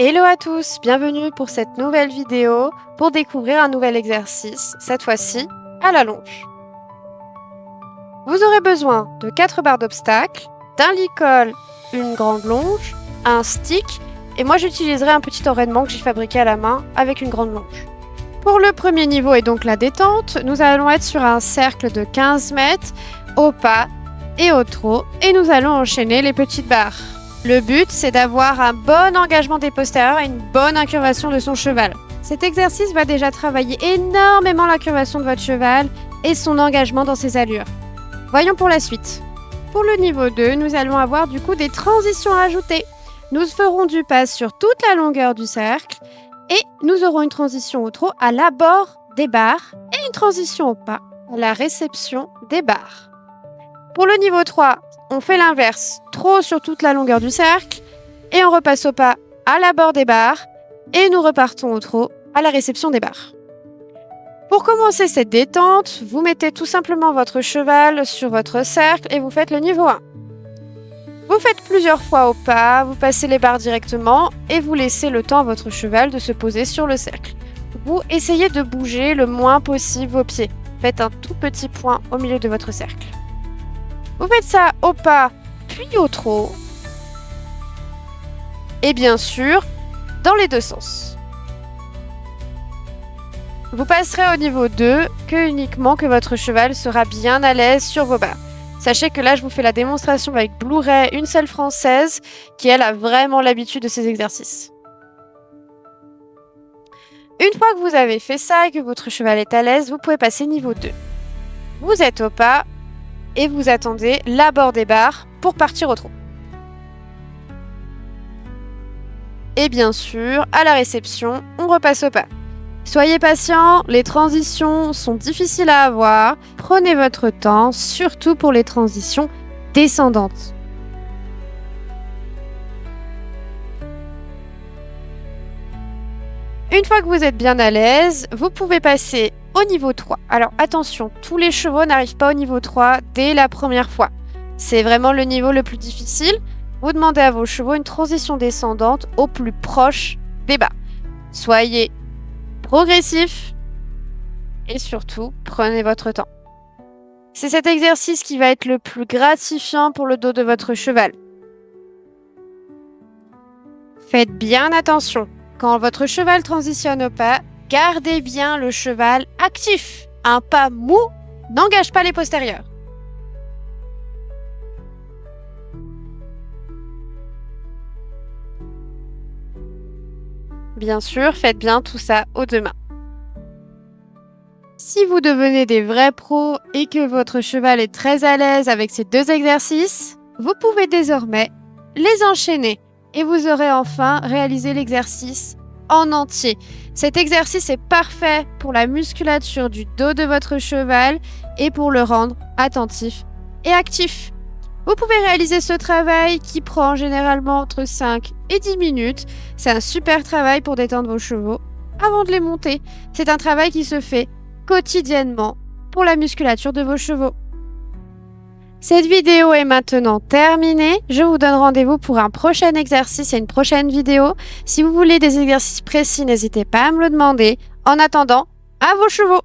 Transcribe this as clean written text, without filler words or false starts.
Hello à tous, bienvenue pour cette nouvelle vidéo pour découvrir un nouvel exercice, cette fois-ci à la longe. Vous aurez besoin de 4 barres d'obstacles, d'un lit-colle, une grande longe, un stick et moi j'utiliserai un petit enraînement que j'ai fabriqué à la main avec une grande longe. Pour le premier niveau et donc la détente, nous allons être sur un cercle de 15 mètres au pas et au trot et nous allons enchaîner les petites barres. Le but, c'est d'avoir un bon engagement des postérieurs et une bonne incurvation de son cheval. Cet exercice va déjà travailler énormément l'incurvation de votre cheval et son engagement dans ses allures. Voyons pour la suite. Pour le niveau 2, nous allons avoir du coup des transitions à ajouter. Nous ferons du pas sur toute la longueur du cercle et nous aurons une transition au trot à l'abord des barres et une transition au pas à la réception des barres. Pour le niveau 3, on fait l'inverse, trot sur toute la longueur du cercle, et on repasse au pas à l'abord des barres, et nous repartons au trot à la réception des barres. Pour commencer cette détente, vous mettez tout simplement votre cheval sur votre cercle et vous faites le niveau 1. Vous faites plusieurs fois au pas, vous passez les barres directement et vous laissez le temps à votre cheval de se poser sur le cercle. Vous essayez de bouger le moins possible vos pieds. Faites un tout petit point au milieu de votre cercle. Vous faites ça au pas, puis au trot. Et bien sûr, dans les deux sens. Vous passerez au niveau 2 uniquement que votre cheval sera bien à l'aise sur vos barres. Sachez que là, je vous fais la démonstration avec Blu-ray, une selle française, qui elle a vraiment l'habitude de ces exercices. Une fois que vous avez fait ça et que votre cheval est à l'aise, vous pouvez passer niveau 2. Vous êtes au pas, et vous attendez l'abord des barres pour partir au trot. Et bien sûr, à la réception, on repasse au pas. Soyez patient, les transitions sont difficiles à avoir. Prenez votre temps, surtout pour les transitions descendantes. Une fois que vous êtes bien à l'aise, vous pouvez passer au niveau 3. Alors attention, tous les chevaux n'arrivent pas au niveau 3 dès la première fois. C'est vraiment le niveau le plus difficile. Vous demandez à vos chevaux une transition descendante au plus proche des bas. Soyez progressif et surtout, prenez votre temps. C'est cet exercice qui va être le plus gratifiant pour le dos de votre cheval. Faites bien attention. Quand votre cheval transitionne au pas, gardez bien le cheval actif. Un pas mou n'engage pas les postérieurs. Bien sûr, faites bien tout ça aux deux mains. Si vous devenez des vrais pros et que votre cheval est très à l'aise avec ces deux exercices, vous pouvez désormais les enchaîner et vous aurez enfin réalisé l'exercice en entier. Cet exercice est parfait pour la musculature du dos de votre cheval et pour le rendre attentif et actif. Vous pouvez réaliser ce travail qui prend généralement entre 5 et 10 minutes. C'est un super travail pour détendre vos chevaux avant de les monter. C'est un travail qui se fait quotidiennement pour la musculature de vos chevaux. Cette vidéo est maintenant terminée. Je vous donne rendez-vous pour un prochain exercice et une prochaine vidéo. Si vous voulez des exercices précis, n'hésitez pas à me le demander. En attendant, à vos chevaux!